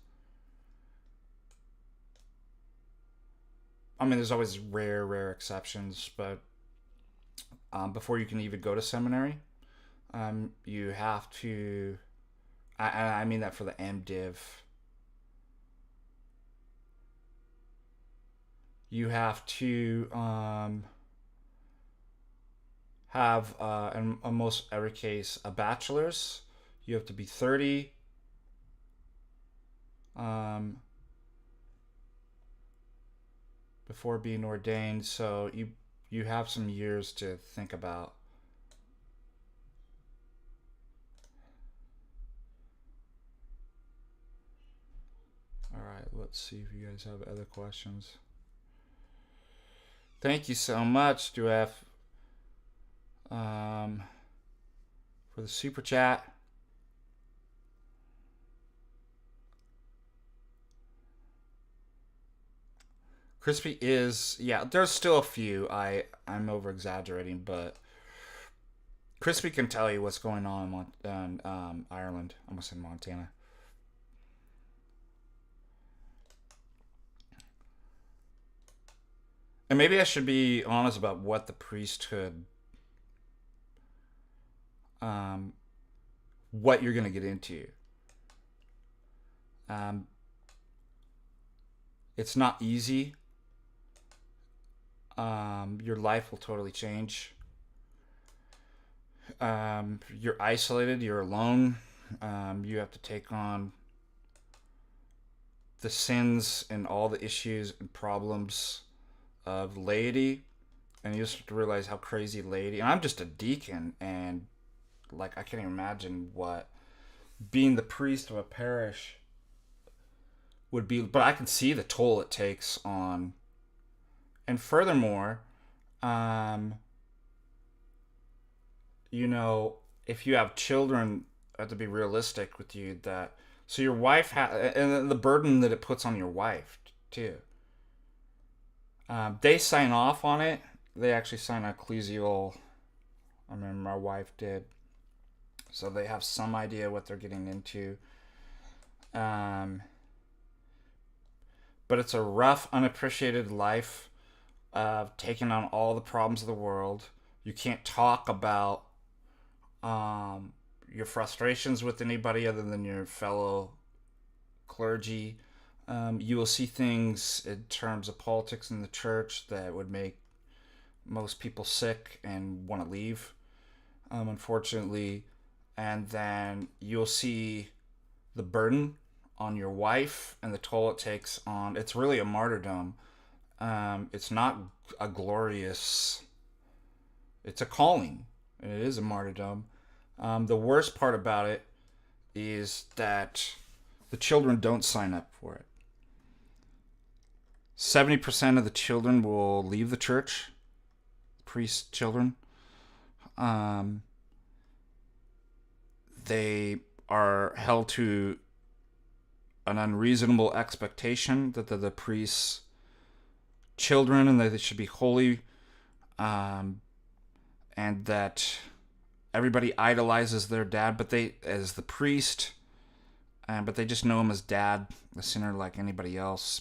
Speaker 1: I mean, there's always rare exceptions, but before you can even go to seminary, you have to, I mean that for the MDiv, you have to have, in almost every case, a bachelor's. You have to be 30. Before being ordained, so you have some years to think about. All right, let's see if you guys have other questions. Thank you so much, Duef, for the super chat. Crispy is, yeah, there's still a few. I'm over exaggerating, but Crispy can tell you what's going on in Ireland. I almost said Montana. And maybe I should be honest about what the priesthood, what you're going to get into. It's not easy. Your life will totally change. You're isolated. You're alone. You have to take on the sins and all the issues and problems of laity, and you start to realize how crazy laity. And I'm just a deacon, and like I can't even imagine what being the priest of a parish would be. But I can see the toll it takes on. And furthermore, you know, if you have children, I have to be realistic with you that. So your wife and the burden that it puts on your wife too. They sign off on it. They actually sign an ecclesial. I remember my wife did. So they have some idea what they're getting into. But it's a rough, unappreciated life of taking on all the problems of the world. You can't talk about your frustrations with anybody other than your fellow clergy. You will see things in terms of politics in the church that would make most people sick and want to leave, unfortunately. And then you'll see the burden on your wife and the toll it takes on. It's really a martyrdom. It's not a glorious. It's a calling, and it is a martyrdom. The worst part about it is that the children don't sign up for it. 70% of the children will leave the church, priest children. They are held to an unreasonable expectation that they're the priest's children and that they should be holy, and that everybody idolizes their dad, but they as the priest, but they just know him as dad, a sinner like anybody else,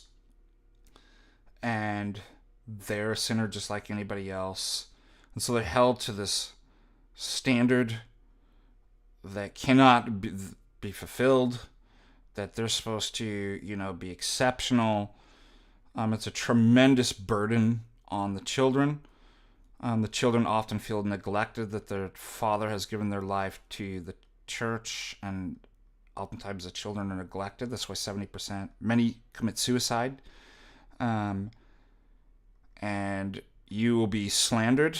Speaker 1: and they're a sinner just like anybody else, and so they're held to this standard that cannot be fulfilled, that they're supposed to, you know, be exceptional. It's a tremendous burden on the children. The children often feel neglected, that their father has given their life to the church, and oftentimes the children are neglected. That's why 70%, many commit suicide. And you will be slandered.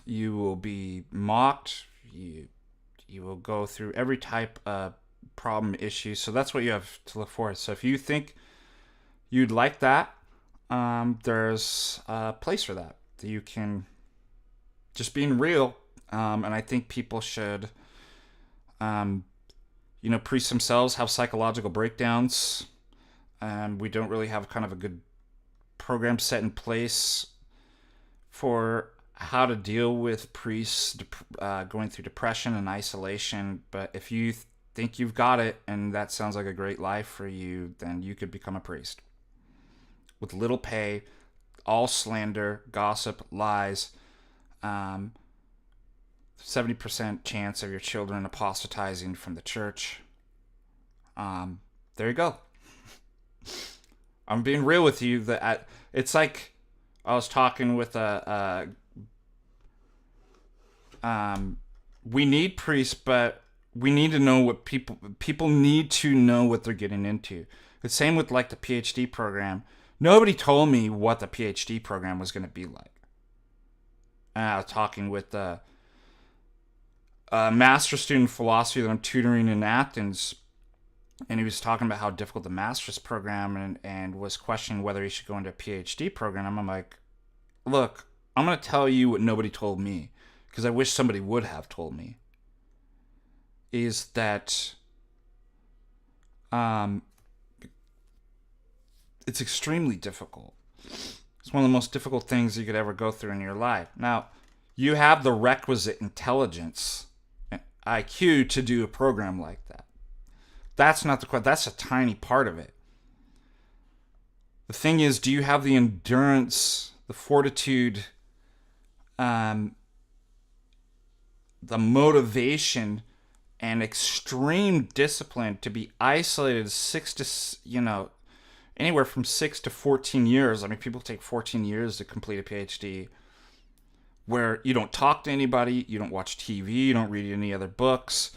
Speaker 1: You will be mocked. You will go through every type of problem, issue. So that's what you have to look for. So if you think you'd like that, there's a place for that. You can just being real, and I think people should, priests themselves have psychological breakdowns, and we don't really have kind of a good program set in place for how to deal with priests going through depression and isolation. But if you think you've got it and that sounds like a great life for you, then you could become a priest with little pay, all slander, gossip, lies, 70% chance of your children apostatizing from the church. There you go. I'm being real with you. It's like I was talking with we need priests, but we need to know what people need to know what they're getting into. The same with like the PhD program. Nobody told me what the PhD program was going to be like. And I was talking with a master's student in philosophy that I'm tutoring in Athens, and he was talking about how difficult the master's program and was questioning whether he should go into a PhD program. I'm like, look, I'm going to tell you what nobody told me, because I wish somebody would have told me, is that it's extremely difficult. It's one of the most difficult things you could ever go through in your life. Now, you have the requisite intelligence, IQ, to do a program like that. That's not the question. That's a tiny part of it. The thing is, do you have the endurance, the fortitude, the motivation, and extreme discipline to be isolated anywhere from 6 to 14 years. I mean, people take 14 years to complete a PhD, where you don't talk to anybody, you don't watch TV, you don't read any other books,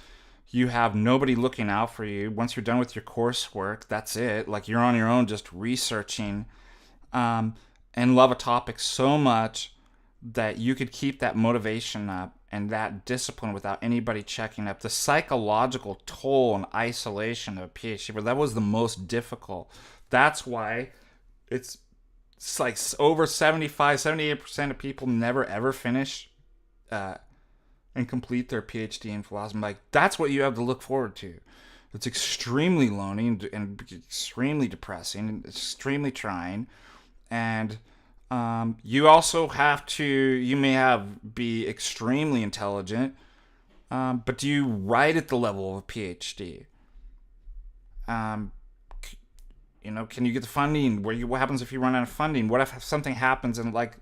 Speaker 1: you have nobody looking out for you. Once you're done with your coursework, that's it. Like, you're on your own just researching, and love a topic so much that you could keep that motivation up and that discipline without anybody checking up. The psychological toll and isolation of a PhD, but that was the most difficult. That's why it's like over 78% of people never ever finish and complete their PhD in philosophy. Like, that's what you have to look forward to. It's extremely lonely and extremely depressing and extremely trying. And you also you may be extremely intelligent, but do you write at the level of a PhD? Can you get the funding? What happens if you run out of funding? What if something happens? And like,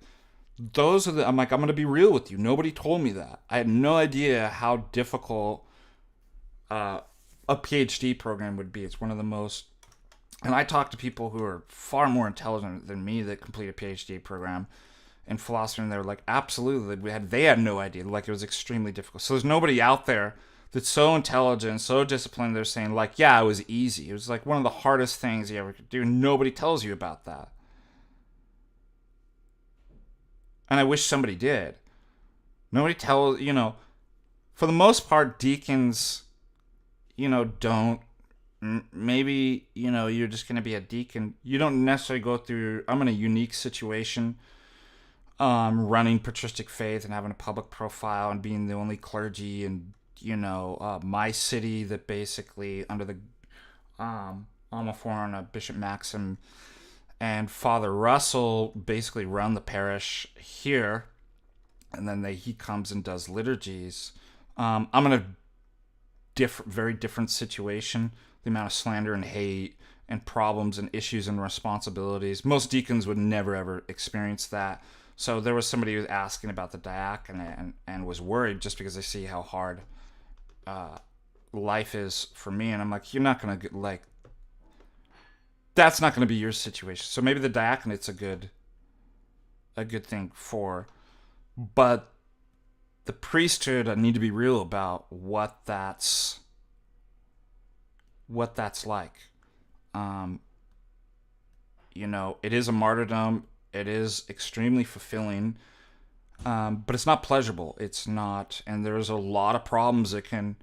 Speaker 1: I'm going to be real with you. Nobody told me that. I had no idea how difficult a PhD program would be. It's one of the most, and I talk to people who are far more intelligent than me that complete a PhD program in philosophy, and they're like, absolutely, they had no idea. Like, it was extremely difficult. So there's nobody out there that's so intelligent, so disciplined, they're saying, like, yeah, it was easy. It was like one of the hardest things you ever could do. Nobody tells you about that. And I wish somebody did. Nobody tells, for the most part, deacons, don't. Maybe, you're just going to be a deacon. You don't necessarily go through, I'm in a unique situation, running Patristic Faith and having a public profile and being the only clergy and, my city that basically under the Almaforan, Bishop Maxim and Father Russell basically run the parish here, and then he comes and does liturgies. I'm in a very different situation. The amount of slander and hate and problems and issues and responsibilities. Most deacons would never ever experience that. So there was somebody who was asking about the diaconate and was worried just because they see how hard life is for me. And I'm like, you're not going to that's not going to be your situation. So maybe the diaconate's a good thing but the priesthood, I need to be real about what that's like. It is a martyrdom. It is extremely fulfilling, but it's not pleasurable. It's not, and there's a lot of problems that can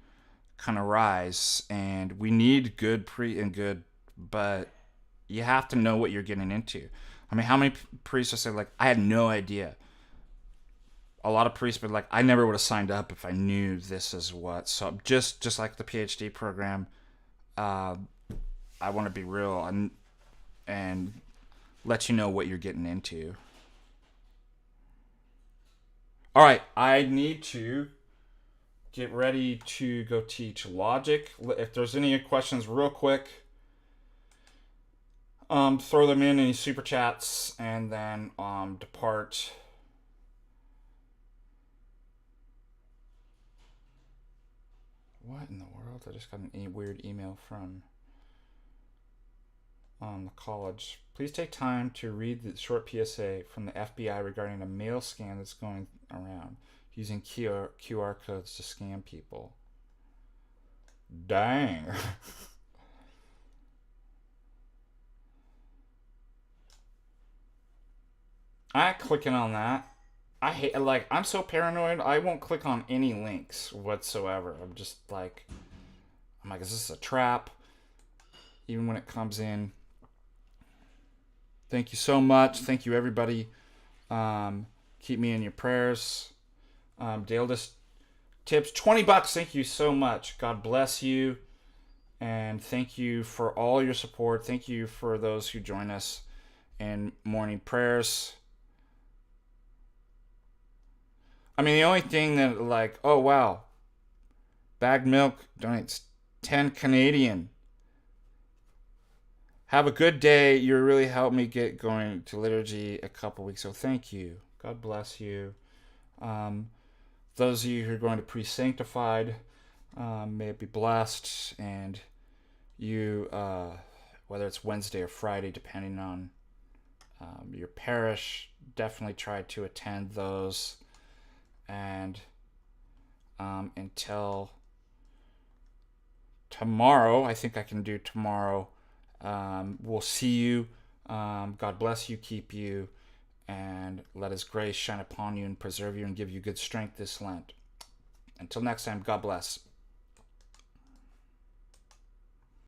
Speaker 1: arise, and we need good but you have to know what you're getting into. I mean, how many priests will say, like, I had no idea? A lot of priests would like, I never would have signed up if I knew this is what. So just like the PhD program, I want to be real and let you know what you're getting into. All right, I need to get ready to go teach logic. If there's any questions real quick, throw them in any super chats, and then depart. What in the world? I just got an weird email from the college. Please take time to read the short PSA from the FBI regarding a mail scam that's going around using QR codes to scam people. Dang. I ain't clicking on that. I'm so paranoid, I won't click on any links whatsoever. I'm like, is this a trap? Even when it comes in. Thank you so much. Thank you, everybody. Keep me in your prayers. Dale just tips $20. Thank you so much. God bless you. And thank you for all your support. Thank you for those who join us in morning prayers. I mean, the only thing that, like, oh, wow. Bagged Milk donates 10 Canadian. have a good day. You really helped me get going to liturgy a couple weeks, so thank you. God bless you. Those of you who are going to pre-sanctified, may it be blessed, and you, whether it's Wednesday or Friday, depending on your parish, definitely try to attend those. And until tomorrow, I think I can do tomorrow. We'll see you. God bless you, keep you, and let His grace shine upon you and preserve you and give you good strength this Lent. Until next time, God bless.